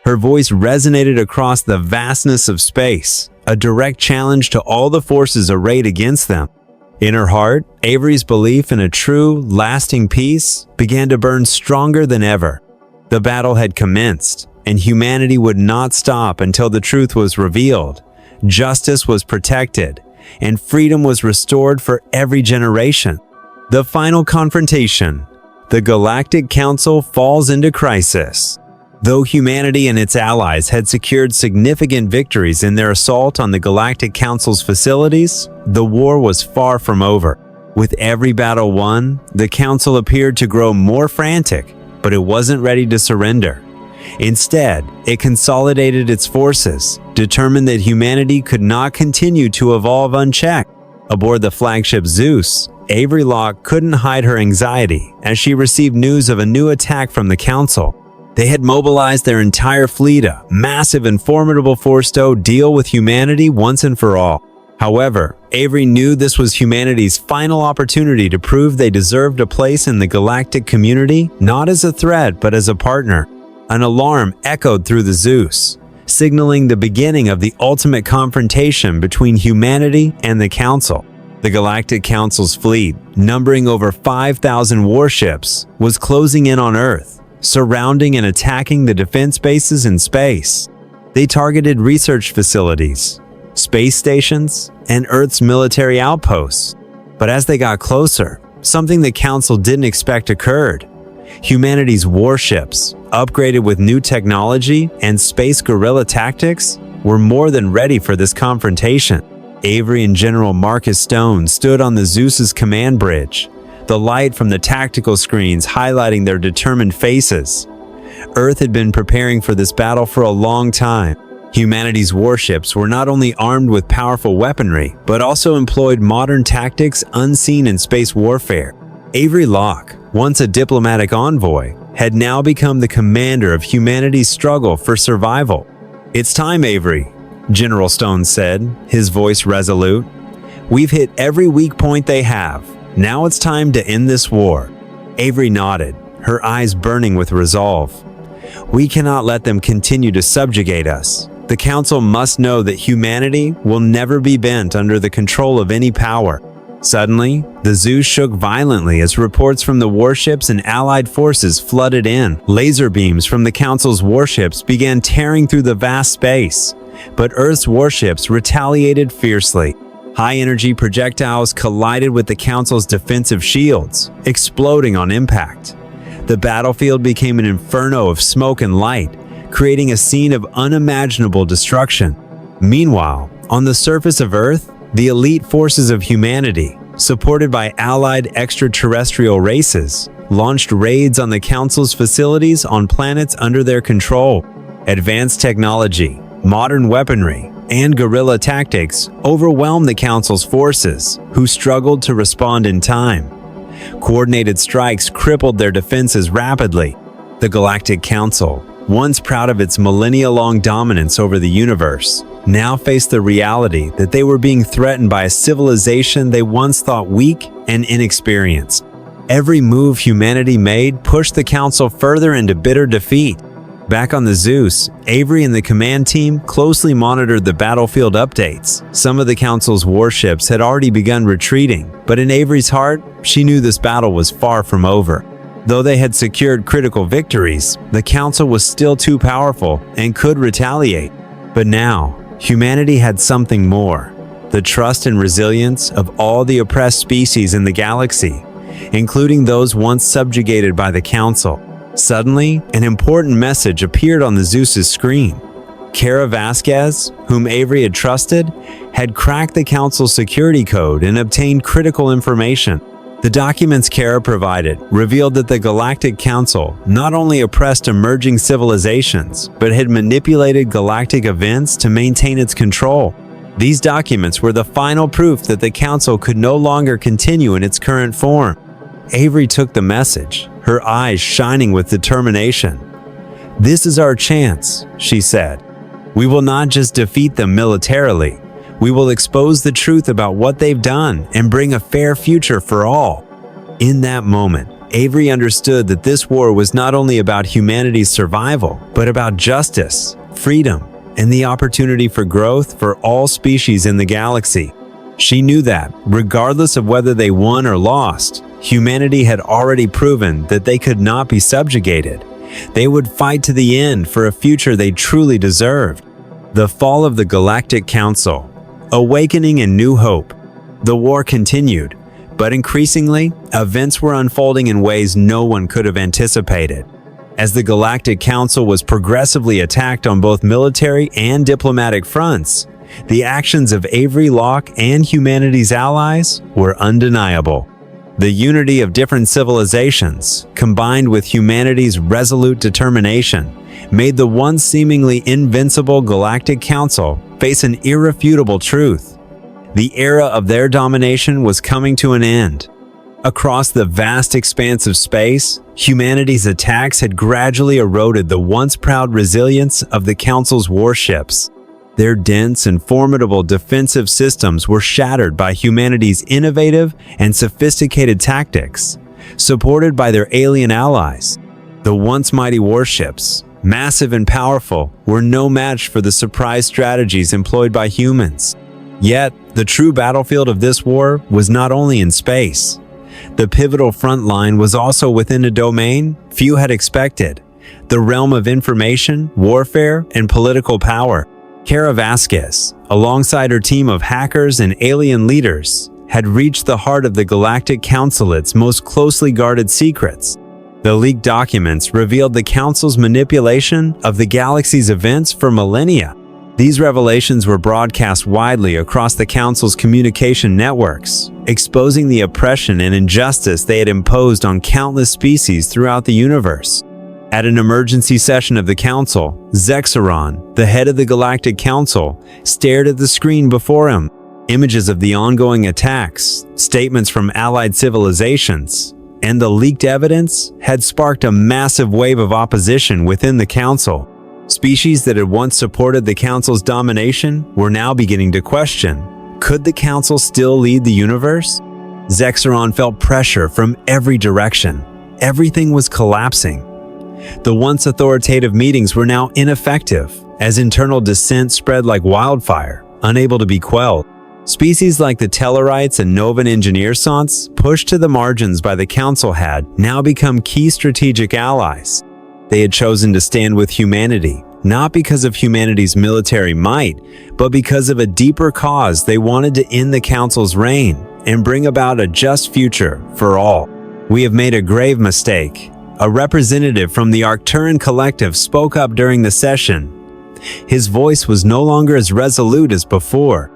Her voice resonated across the vastness of space, a direct challenge to all the forces arrayed against them. In her heart, Avery's belief in a true, lasting peace began to burn stronger than ever. The battle had commenced, and humanity would not stop until the truth was revealed, justice was protected, and freedom was restored for every generation. The final confrontation. The Galactic Council falls into crisis. Though humanity and its allies had secured significant victories in their assault on the Galactic Council's facilities, the war was far from over. With every battle won, the Council appeared to grow more frantic, but it wasn't ready to surrender. Instead, it consolidated its forces, determined that humanity could not continue to evolve unchecked. Aboard the flagship Zeus, Avery Locke couldn't hide her anxiety as she received news of a new attack from the Council. They had mobilized their entire fleet, a massive and formidable force to deal with humanity once and for all. However, Avery knew this was humanity's final opportunity to prove they deserved a place in the galactic community, not as a threat but as a partner. An alarm echoed through the Zeus, signaling the beginning of the ultimate confrontation between humanity and the Council. The Galactic Council's fleet, numbering over 5,000 warships, was closing in on Earth, surrounding and attacking the defense bases in space. They targeted research facilities, space stations, and Earth's military outposts. But as they got closer, something the Council didn't expect occurred. Humanity's warships, upgraded with new technology and space guerrilla tactics, were more than ready for this confrontation. Avery and General Marcus Stone stood on the Zeus's command bridge, the light from the tactical screens highlighting their determined faces. Earth had been preparing for this battle for a long time. Humanity's warships were not only armed with powerful weaponry, but also employed modern tactics unseen in space warfare. Avery Locke, once a diplomatic envoy, had now become the commander of humanity's struggle for survival. "It's time, Avery," General Stone said, his voice resolute. "We've hit every weak point they have. Now it's time to end this war." Avery nodded, her eyes burning with resolve. "We cannot let them continue to subjugate us. The Council must know that humanity will never be bent under the control of any power." Suddenly, the Zeus shook violently as reports from the warships and allied forces flooded in. Laser beams from the Council's warships began tearing through the vast space, but Earth's warships retaliated fiercely. High-energy projectiles collided with the Council's defensive shields, exploding on impact. The battlefield became an inferno of smoke and light, creating a scene of unimaginable destruction. Meanwhile, on the surface of Earth, the elite forces of humanity, supported by allied extraterrestrial races, launched raids on the Council's facilities on planets under their control. Advanced technology, modern weaponry, and guerrilla tactics overwhelmed the Council's forces, who struggled to respond in time. Coordinated strikes crippled their defenses rapidly. The Galactic Council, once proud of its millennia-long dominance over the universe, now faced the reality that they were being threatened by a civilization they once thought weak and inexperienced. Every move humanity made pushed the Council further into bitter defeat. Back on the Zeus, Avery and the command team closely monitored the battlefield updates. Some of the Council's warships had already begun retreating, but in Avery's heart, she knew this battle was far from over. Though they had secured critical victories, the Council was still too powerful and could retaliate. But now, humanity had something more: the trust and resilience of all the oppressed species in the galaxy, including those once subjugated by the Council. Suddenly, an important message appeared on the Zeus's screen. Kara Vasquez, whom Avery had trusted, had cracked the Council's security code and obtained critical information. The documents Kara provided revealed that the Galactic Council not only oppressed emerging civilizations, but had manipulated galactic events to maintain its control. These documents were the final proof that the Council could no longer continue in its current form. Avery took the message, her eyes shining with determination. "This is our chance," she said. "We will not just defeat them militarily. We will expose the truth about what they've done and bring a fair future for all." In that moment, Avery understood that this war was not only about humanity's survival, but about justice, freedom, and the opportunity for growth for all species in the galaxy. She knew that, regardless of whether they won or lost, humanity had already proven that they could not be subjugated. They would fight to the end for a future they truly deserved. The fall of the Galactic Council. Awakening and new hope. The war continued, but increasingly, events were unfolding in ways no one could have anticipated. As the Galactic Council was progressively attacked on both military and diplomatic fronts, the actions of Avery Locke and humanity's allies were undeniable. The unity of different civilizations, combined with humanity's resolute determination, made the once seemingly invincible Galactic Council face an irrefutable truth. The era of their domination was coming to an end. Across the vast expanse of space, humanity's attacks had gradually eroded the once proud resilience of the Council's warships. Their dense and formidable defensive systems were shattered by humanity's innovative and sophisticated tactics, supported by their alien allies. The once mighty warships, massive and powerful, were no match for the surprise strategies employed by humans. Yet, the true battlefield of this war was not only in space. The pivotal front line was also within a domain few had expected, the realm of information, warfare, and political power. Kara Vasquez, alongside her team of hackers and alien leaders, had reached the heart of the Galactic Council's most closely guarded secrets. The leaked documents revealed the Council's manipulation of the galaxy's events for millennia. These revelations were broadcast widely across the Council's communication networks, exposing the oppression and injustice they had imposed on countless species throughout the universe. At an emergency session of the Council, Zexaron, the head of the Galactic Council, stared at the screen before him. Images of the ongoing attacks, statements from allied civilizations, and the leaked evidence had sparked a massive wave of opposition within the Council. Species that had once supported the Council's domination were now beginning to question, could the Council still lead the universe? Zexaron felt pressure from every direction. Everything was collapsing. The once authoritative meetings were now ineffective, as internal dissent spread like wildfire, unable to be quelled. Species like the Tellarites and Novan Engineersons, pushed to the margins by the Council, had now become key strategic allies. They had chosen to stand with humanity, not because of humanity's military might, but because of a deeper cause. They wanted to end the Council's reign and bring about a just future for all. "We have made a grave mistake," a representative from the Arcturan Collective spoke up during the session. His voice was no longer as resolute as before.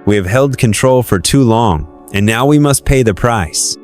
"We have held control for too long, and now we must pay the price."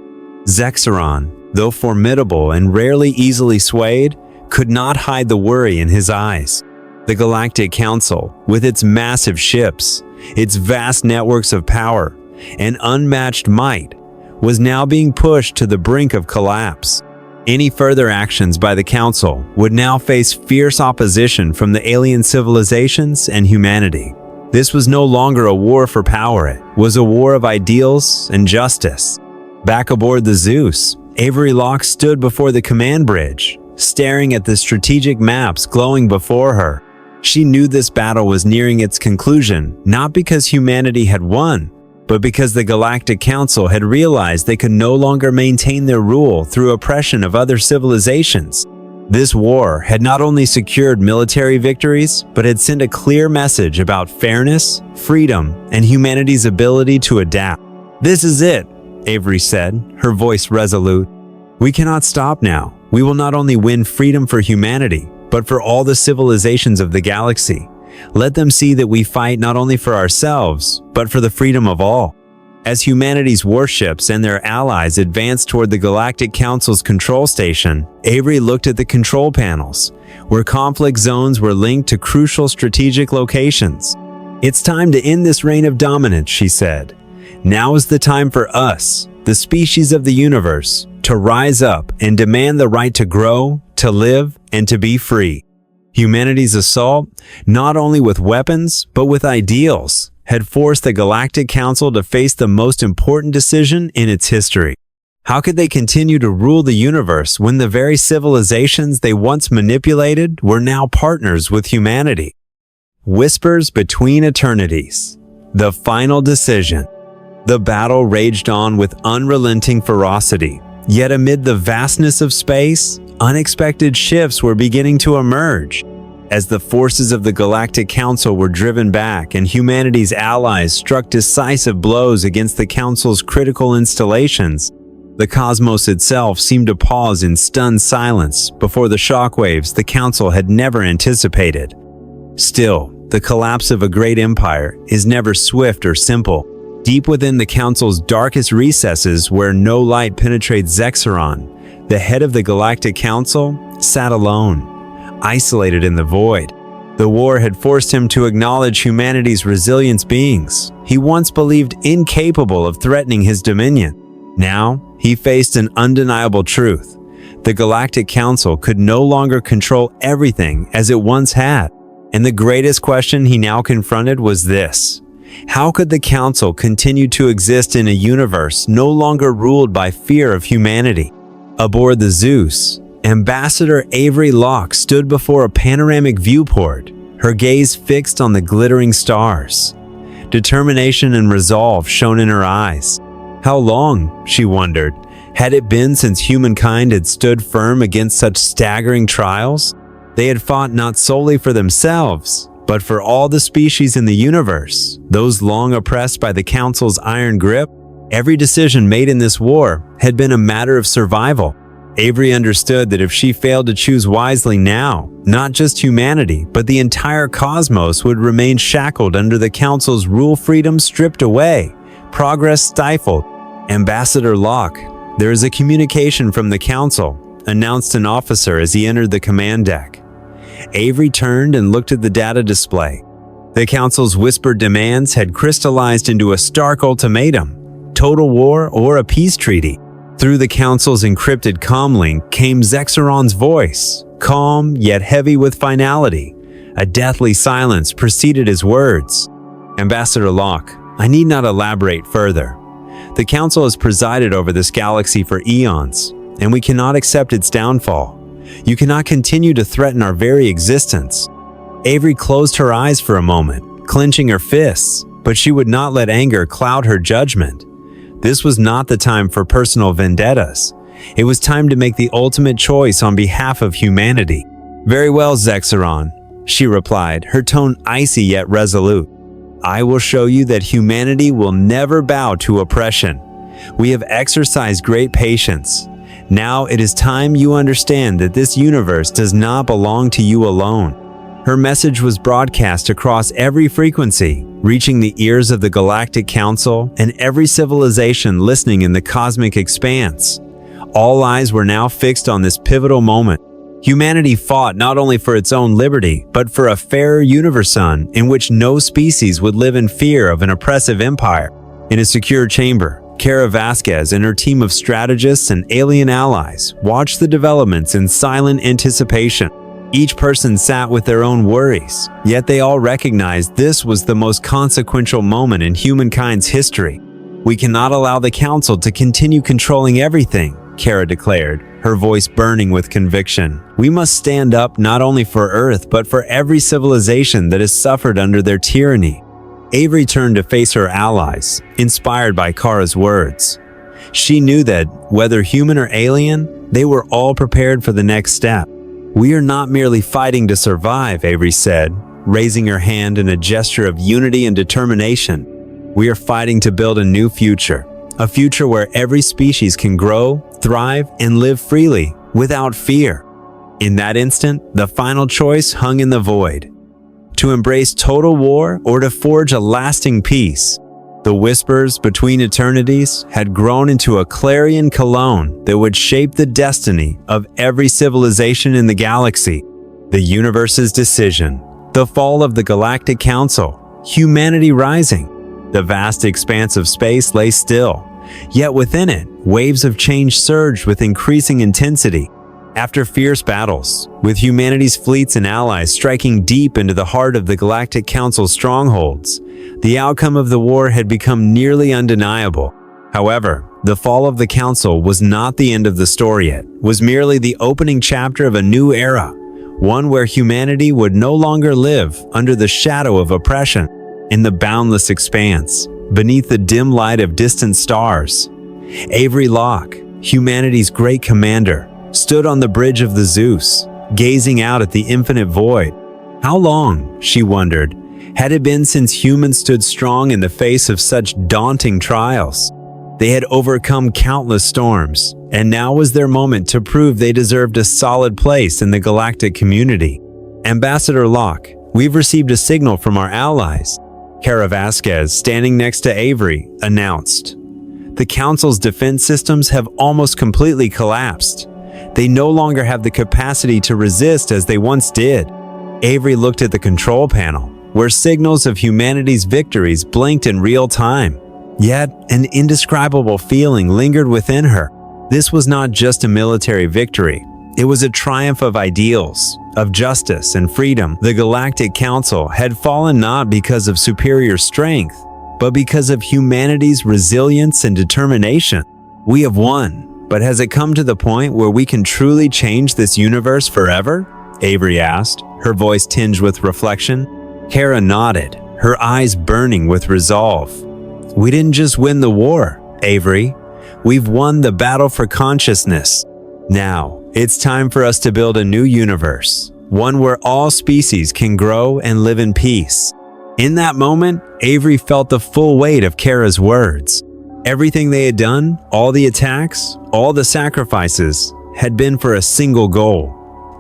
Zexaron, though formidable and rarely easily swayed, could not hide the worry in his eyes. The Galactic Council, with its massive ships, its vast networks of power, and unmatched might, was now being pushed to the brink of collapse. Any further actions by the Council would now face fierce opposition from the alien civilizations and humanity. This was no longer a war for power, it was a war of ideals and justice. Back aboard the Zeus, Avery Locke stood before the command bridge, staring at the strategic maps glowing before her. She knew this battle was nearing its conclusion, not because humanity had won, but because the Galactic Council had realized they could no longer maintain their rule through oppression of other civilizations. This war had not only secured military victories, but had sent a clear message about fairness, freedom, and humanity's ability to adapt. "This is it," Avery said, her voice resolute. "We cannot stop now. We will not only win freedom for humanity, but for all the civilizations of the galaxy. Let them see that we fight not only for ourselves, but for the freedom of all." As humanity's warships and their allies advanced toward the Galactic Council's control station, Avery looked at the control panels, where conflict zones were linked to crucial strategic locations. "It's time to end this reign of dominance," she said. "Now is the time for us, the species of the universe, to rise up and demand the right to grow, to live, and to be free." Humanity's assault, not only with weapons, but with ideals, had forced the Galactic Council to face the most important decision in its history. How could they continue to rule the universe when the very civilizations they once manipulated were now partners with humanity? Whispers between eternities. The final decision. The battle raged on with unrelenting ferocity. Yet amid the vastness of space, unexpected shifts were beginning to emerge. As the forces of the Galactic Council were driven back and humanity's allies struck decisive blows against the Council's critical installations, the cosmos itself seemed to pause in stunned silence before the shockwaves the Council had never anticipated. Still, the collapse of a great empire is never swift or simple. Deep within the Council's darkest recesses, where no light penetrates, Zexaron, the head of the Galactic Council, sat alone, isolated in the void. The war had forced him to acknowledge humanity's resilient beings he once believed incapable of threatening his dominion. Now, he faced an undeniable truth. The Galactic Council could no longer control everything as it once had. And the greatest question he now confronted was this: how could the Council continue to exist in a universe no longer ruled by fear of humanity? Aboard the Zeus, Ambassador Avery Locke stood before a panoramic viewport, her gaze fixed on the glittering stars. Determination and resolve shone in her eyes. How long, she wondered, Had it been since humankind had stood firm against such staggering trials? They had fought not solely for themselves, but for all the species in the universe, those long oppressed by the Council's iron grip. Every decision made in this war had been a matter of survival. Avery understood that if she failed to choose wisely now, not just humanity, but the entire cosmos would remain shackled under the Council's rule, freedom stripped away, progress stifled. Ambassador Locke, there is a communication from the Council, announced an officer as he entered the command deck. Avery turned and looked at the data display. The Council's whispered demands had crystallized into a stark ultimatum: total war or a peace treaty. Through the Council's encrypted comlink came Zexeron's voice, calm yet heavy with finality. A deathly silence preceded his words. Ambassador Locke, I need not elaborate further. The Council has presided over this galaxy for eons, and we cannot accept its downfall. You cannot continue to threaten our very existence. Avery closed her eyes for a moment, clenching her fists, but she would not let anger cloud her judgment. This was not the time for personal vendettas. It was time to make the ultimate choice on behalf of humanity. Very well, Zexeron, she replied, her tone icy yet resolute. I will show you that humanity will never bow to oppression. We have exercised great patience. Now it is time you understand that this universe does not belong to you alone. Her message was broadcast across every frequency, reaching the ears of the Galactic Council and every civilization listening in the cosmic expanse. All eyes were now fixed on this pivotal moment. Humanity fought not only for its own liberty, but for a fairer universe in which no species would live in fear of an oppressive empire. In a secure chamber, Kara Vasquez and her team of strategists and alien allies watched the developments in silent anticipation. Each person sat with their own worries, yet they all recognized this was the most consequential moment in humankind's history. We cannot allow the Council to continue controlling everything, Kara declared, her voice burning with conviction. We must stand up not only for Earth, but for every civilization that has suffered under their tyranny. Avery turned to face her allies, inspired by Kara's words. She knew that, whether human or alien, they were all prepared for the next step. We are not merely fighting to survive, Avery said, raising her hand in a gesture of unity and determination. We are fighting to build a new future, a future where every species can grow, thrive, and live freely, without fear. In that instant, the final choice hung in the void: to embrace total war or to forge a lasting peace. The whispers between eternities had grown into a clarion call that would shape the destiny of every civilization in the galaxy. The universe's decision, the fall of the Galactic Council, humanity rising. The vast expanse of space lay still, yet within it, waves of change surged with increasing intensity. After fierce battles, with humanity's fleets and allies striking deep into the heart of the Galactic Council's strongholds, the outcome of the war had become nearly undeniable. However, the fall of the Council was not the end of the story yet, was merely the opening chapter of a new era, one where humanity would no longer live under the shadow of oppression. In the boundless expanse, beneath the dim light of distant stars, Avery Locke, humanity's great commander, stood on the bridge of the Zeus, gazing out at the infinite void. How long, she wondered, had it been since humans stood strong in the face of such daunting trials? They had overcome countless storms, and now was their moment to prove they deserved a solid place in the galactic community. Ambassador Locke, we've received a signal from our allies, Kara Vasquez, standing next to Avery, announced. The Council's defense systems have almost completely collapsed. They no longer have the capacity to resist as they once did. Avery looked at the control panel, where signals of humanity's victories blinked in real time. Yet, an indescribable feeling lingered within her. This was not just a military victory. It was a triumph of ideals, of justice and freedom. The Galactic Council had fallen not because of superior strength, but because of humanity's resilience and determination. We have won, but has it come to the point where we can truly change this universe forever? Avery asked, her voice tinged with reflection. Kara nodded, her eyes burning with resolve. We didn't just win the war, Avery. We've won the battle for consciousness. Now, it's time for us to build a new universe, one where all species can grow and live in peace." In that moment, Avery felt the full weight of Kara's words. Everything they had done, all the attacks, all the sacrifices, had been for a single goal: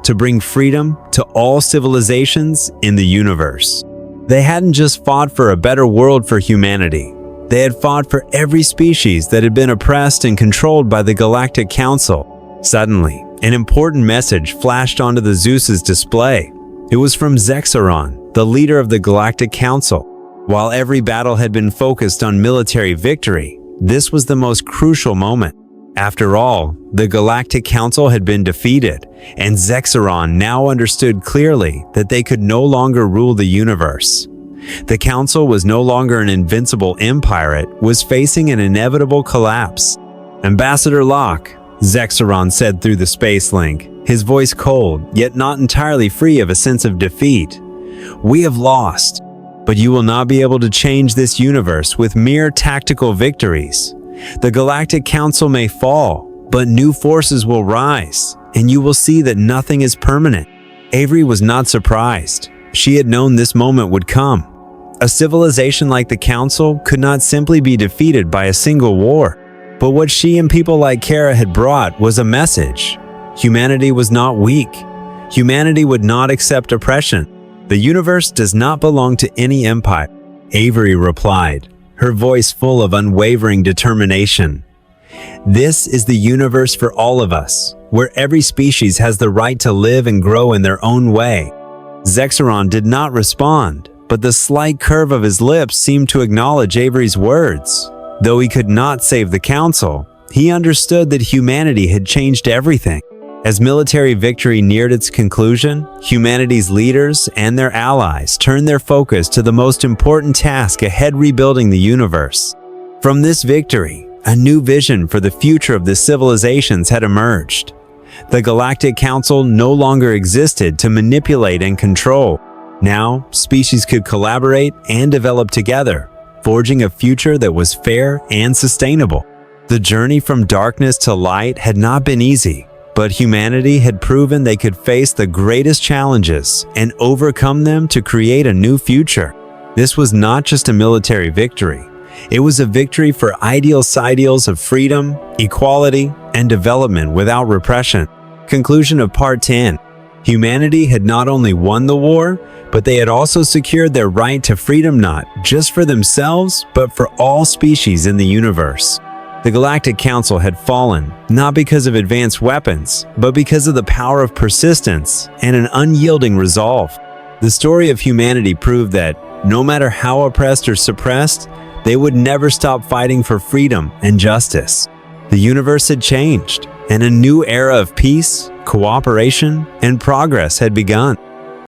to bring freedom to all civilizations in the universe. They hadn't just fought for a better world for humanity. They had fought for every species that had been oppressed and controlled by the Galactic Council. Suddenly, an important message flashed onto the Zeus's display. It was from Zexaron, the leader of the Galactic Council. While every battle had been focused on military victory, this was the most crucial moment. After all, the Galactic Council had been defeated, and Zexaron now understood clearly that they could no longer rule the universe. The Council was no longer an invincible empire, it was facing an inevitable collapse. "Ambassador Locke," Zexaron said through the space link, his voice cold, yet not entirely free of a sense of defeat. "We have lost, but you will not be able to change this universe with mere tactical victories. The Galactic Council may fall, but new forces will rise, and you will see that nothing is permanent." Avery was not surprised. She had known this moment would come. A civilization like the Council could not simply be defeated by a single war. But what she and people like Kara had brought was a message. Humanity was not weak. Humanity would not accept oppression. "The universe does not belong to any empire," Avery replied, her voice full of unwavering determination. "This is the universe for all of us, where every species has the right to live and grow in their own way." Zexaron did not respond, but the slight curve of his lips seemed to acknowledge Avery's words. Though he could not save the Council, he understood that humanity had changed everything. As military victory neared its conclusion, humanity's leaders and their allies turned their focus to the most important task ahead: rebuilding the universe. From this victory, a new vision for the future of the civilizations had emerged. The Galactic Council no longer existed to manipulate and control. Now, species could collaborate and develop together, forging a future that was fair and sustainable. The journey from darkness to light had not been easy, but humanity had proven they could face the greatest challenges and overcome them to create a new future. This was not just a military victory. It was a victory for ideals of freedom, equality, and development without repression. Conclusion of Part 10. Humanity had not only won the war, but they had also secured their right to freedom, not just for themselves, but for all species in the universe. The Galactic Council had fallen, not because of advanced weapons, but because of the power of persistence and an unyielding resolve. The story of humanity proved that, no matter how oppressed or suppressed, they would never stop fighting for freedom and justice. The universe had changed, and a new era of peace, cooperation, and progress had begun.